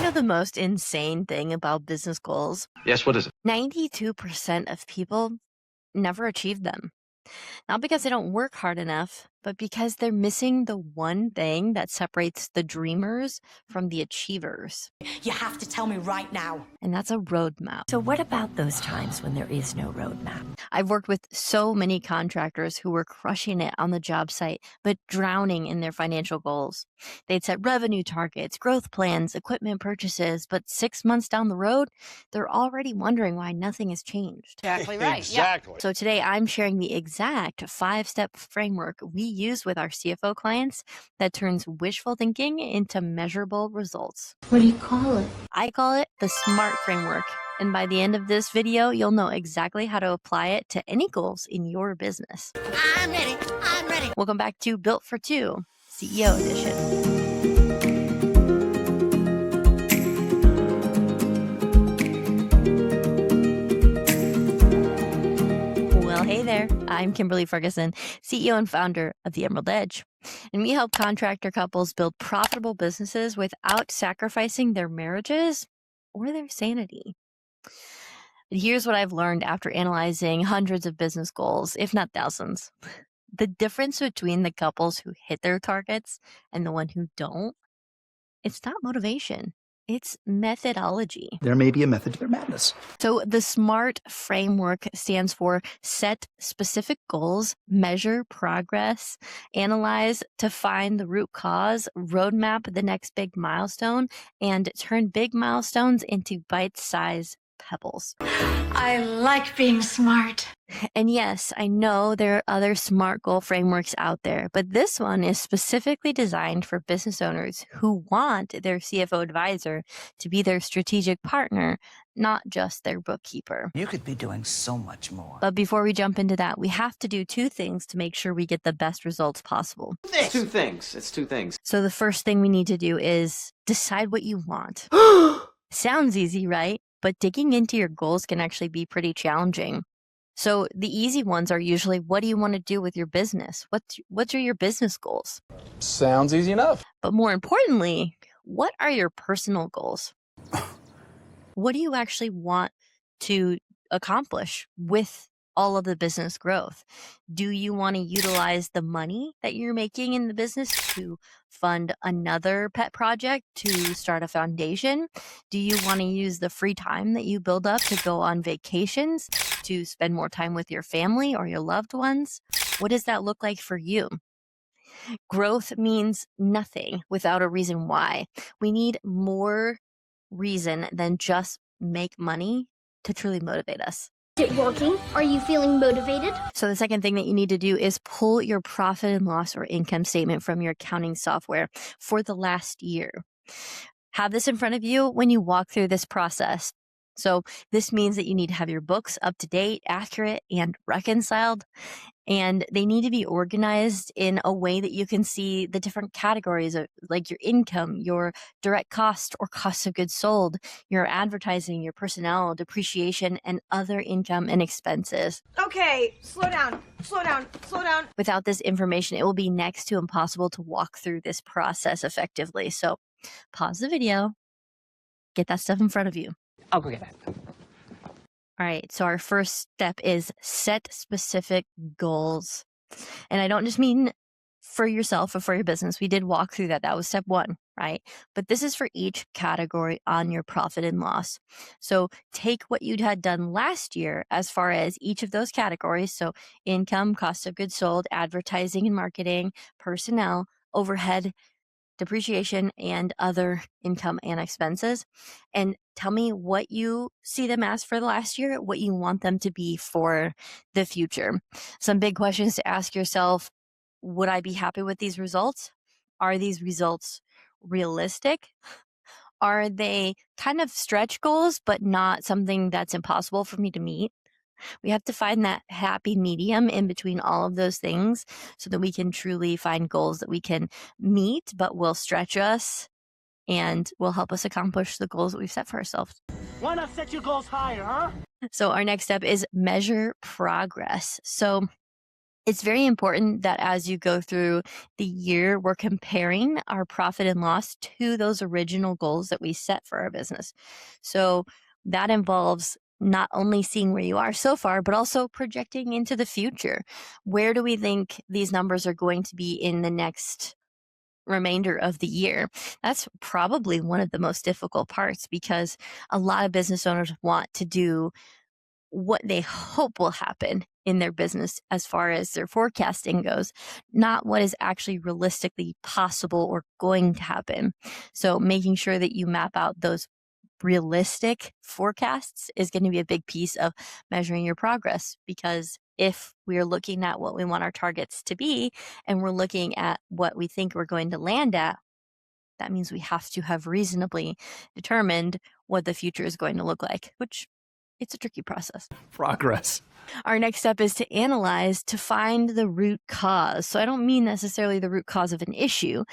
know the most insane thing about business goals? Yes, what is it? 92% of people never achieve them. Not because they don't work hard enough, but because they're missing the one thing that separates the dreamers from the achievers. You have to tell me right now. And that's a roadmap. So what about those times when there is no roadmap? I've worked with so many contractors who were crushing it on the job site, but drowning in their financial goals. They'd set revenue targets, growth plans, equipment purchases, but 6 months down the road, they're already wondering why nothing has changed. Exactly right. Exactly. So today I'm sharing the exact 5-step framework we use with our CFO clients that turns wishful thinking into measurable results. What do you call it? I call it the SMART framework. And by the end of this video, you'll know exactly how to apply it to any goals in your business. I'm ready. I'm ready. Welcome back to Built for Two, CEO edition. Well, hey there. I'm Kimberly Ferguson, CEO and founder of The Emerald Edge. And we help contractor couples build profitable businesses without sacrificing their marriages or their sanity. And here's what I've learned after analyzing hundreds of business goals, if not thousands. The difference between the couples who hit their targets and the one who don't, it's not motivation. It's methodology. There may be a method to their madness. So the SMART framework stands for set specific goals, measure progress, analyze to find the root cause, roadmap the next big milestone, and turn big milestones into bite-sized pebbles. I like being smart. And yes, I know there are other SMART goal frameworks out there, but this one is specifically designed for business owners who want their CFO advisor to be their strategic partner, not just their bookkeeper. You could be doing so much more. But before we jump into that, we have to do two things to make sure we get the best results possible. It's two things. It's two things. So the first thing we need to do is decide what you want. Sounds easy, right? But digging into your goals can actually be pretty challenging. So the easy ones are usually, what do you want to do with your business? What are your business goals? Sounds easy enough. But more importantly, what are your personal goals? What do you actually want to accomplish with all of the business growth? Do you want to utilize the money that you're making in the business to fund another pet project, to start a foundation? Do you want to use the free time that you build up to go on vacations, to spend more time with your family or your loved ones? What does that look like for you? Growth means nothing without a reason why. We need more reason than just make money to truly motivate us. Is it working? Are you feeling motivated? So the second thing that you need to do is pull your profit and loss or income statement from your accounting software for the last year. Have this in front of you when you walk through this process. So this means that you need to have your books up to date, accurate, and reconciled. And they need to be organized in a way that you can see the different categories of like your income, your direct cost or cost of goods sold, your advertising, your personnel, depreciation, and other income and expenses. Okay, slow down. Without this information, it will be next to impossible to walk through this process effectively. So pause the video, get that stuff in front of you. I'll go get that. All right, so our first step is set specific goals. And I don't just mean for yourself or for your business. We did walk through that. That was step one, right? But this is for each category on your profit and loss. So take what you had done last year as far as each of those categories. So income, cost of goods sold, advertising and marketing, personnel, overhead, depreciation, and other income and expenses. And tell me what you see them as for the last year, what you want them to be for the future. Some big questions to ask yourself. Would I be happy with these results? Are these results realistic? Are they kind of stretch goals, but not something that's impossible for me to meet? We have to find that happy medium in between all of those things so that we can truly find goals that we can meet, but will stretch us and will help us accomplish the goals that we've set for ourselves. Why not set your goals higher, huh? So our next step is measure progress. So It's very important that as you go through the year, we're comparing our profit and loss to those original goals that we set for our business. So that involves not only seeing where you are so far, but also projecting into the future. Where do we think these numbers are going to be in the next remainder of the year? That's probably one of the most difficult parts because a lot of business owners want to do what they hope will happen in their business as far as their forecasting goes, not what is actually realistically possible or going to happen. So making sure that you map out those realistic forecasts is going to be a big piece of measuring your progress, because if we're looking at what we want our targets to be and we're looking at what we think we're going to land at, that means we have to have reasonably determined what the future is going to look like, which it's a tricky process. Progress. Our next step is to analyze to find the root cause. So I don't mean necessarily the root cause of an issue,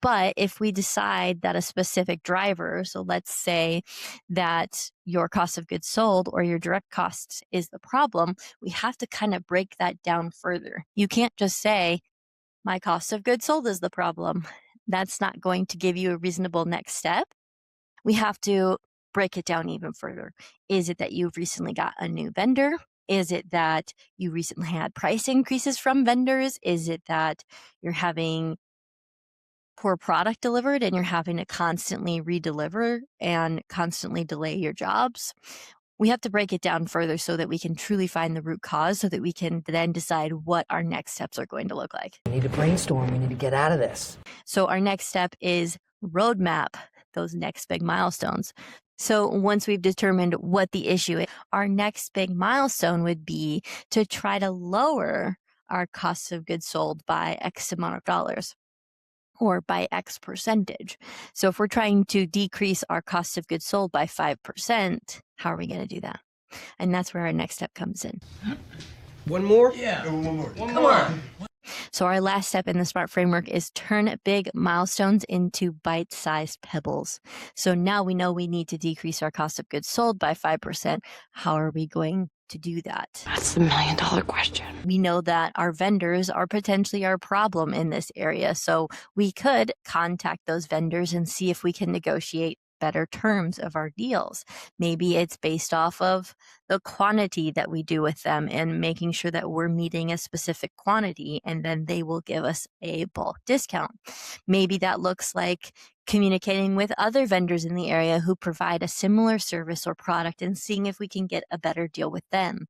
but if we decide that a specific driver, so let's say that your cost of goods sold or your direct costs is the problem, we have to kind of break that down further. You can't just say, my cost of goods sold is the problem. That's not going to give you a reasonable next step. We have to break it down even further. Is it that you've recently got a new vendor? Is it that you recently had price increases from vendors? Is it that you're having poor product delivered and you're having to constantly redeliver and constantly delay your jobs? We have to break it down further so that we can truly find the root cause so that we can then decide what our next steps are going to look like. We need to brainstorm. We need to get out of this. So our next step is roadmap those next big milestones. So once we've determined what the issue is, our next big milestone would be to try to lower our cost of goods sold by X amount of dollars or by X percentage. So if we're trying to decrease our cost of goods sold by 5%, how are we going to do that? And that's where our next step comes in. One more? Yeah. One more. Come on. So our last step in the SMART framework is turn big milestones into bite-sized pebbles. So now we know we need to decrease our cost of goods sold by 5%. How are we going to do that? That's the $1,000,000 question. We know that our vendors are potentially our problem in this area. So we could contact those vendors and see if we can negotiate better terms of our deals. Maybe it's based off of the quantity that we do with them and making sure that we're meeting a specific quantity, and then they will give us a bulk discount. Maybe that looks like communicating with other vendors in the area who provide a similar service or product and seeing if we can get a better deal with them.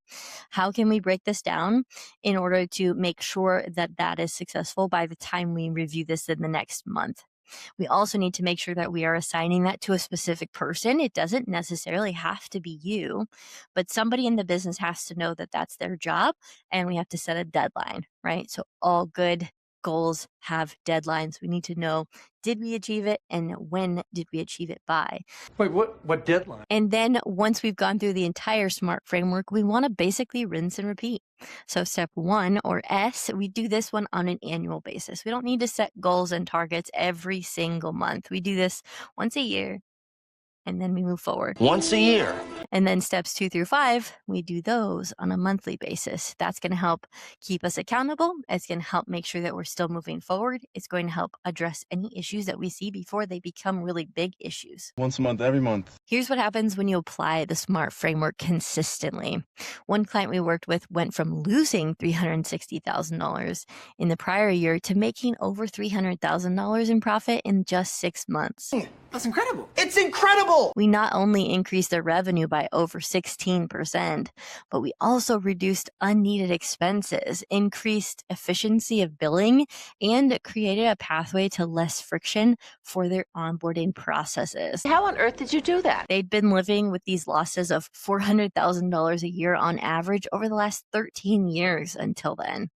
How can we break this down in order to make sure that that is successful by the time we review this in the next month? We also need to make sure that we are assigning that to a specific person. It doesn't necessarily have to be you, but somebody in the business has to know that that's their job, and we have to set a deadline, right? So all good goals have deadlines. We need to know, did we achieve it and when did we achieve it by? Wait, what deadline? And then once we've gone through the entire SMART framework, we want to basically rinse and repeat. So step 1, or S, we do this one on an annual basis. We don't need to set goals and targets every single month. We do this once a year, and then we move forward. Once a year. And then steps 2 through 5, we do those on a monthly basis. That's going to help keep us accountable. It's going to help make sure that we're still moving forward. It's going to help address any issues that we see before they become really big issues. Once a month, every month. Here's what happens when you apply the SMART framework consistently. One client we worked with went from losing $360,000 in the prior year to making over $300,000 in profit in just 6 months. That's incredible. It's incredible. We not only increased their revenue by over 16%, but we also reduced unneeded expenses, increased efficiency of billing, and created a pathway to less friction for their onboarding processes. How on earth did you do that? They'd been living with these losses of $400,000 a year on average over the last 13 years until then.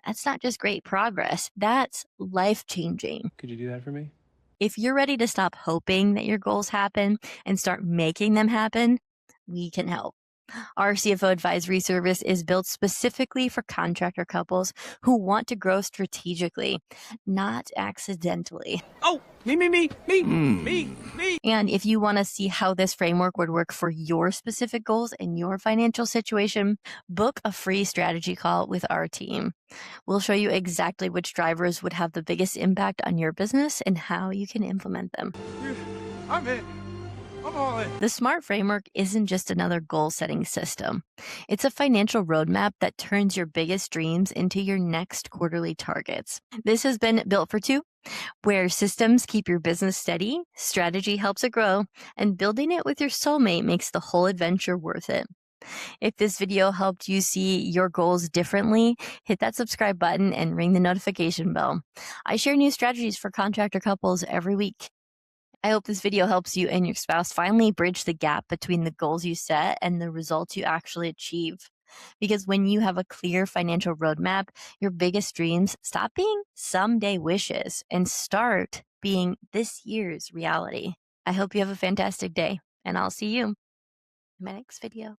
That's not just great progress, that's life-changing. Could you do that for me? If you're ready to stop hoping that your goals happen and start making them happen, we can help. Our CFO advisory service is built specifically for contractor couples who want to grow strategically, not accidentally. Oh, me. And if you want to see how this framework would work for your specific goals and your financial situation, book a free strategy call with our team. We'll show you exactly which drivers would have the biggest impact on your business and how you can implement them. I'm in. I'm all in. The SMART framework isn't just another goal-setting system. It's a financial roadmap that turns your biggest dreams into your next quarterly targets. This has been Built for Two, where systems keep your business steady, strategy helps it grow, and building it with your soulmate makes the whole adventure worth it. If this video helped you see your goals differently, hit that subscribe button and ring the notification bell. I share new strategies for contractor couples every week. I hope this video helps you and your spouse finally bridge the gap between the goals you set and the results you actually achieve. Because when you have a clear financial roadmap, your biggest dreams stop being someday wishes and start being this year's reality. I hope you have a fantastic day, and I'll see you in my next video.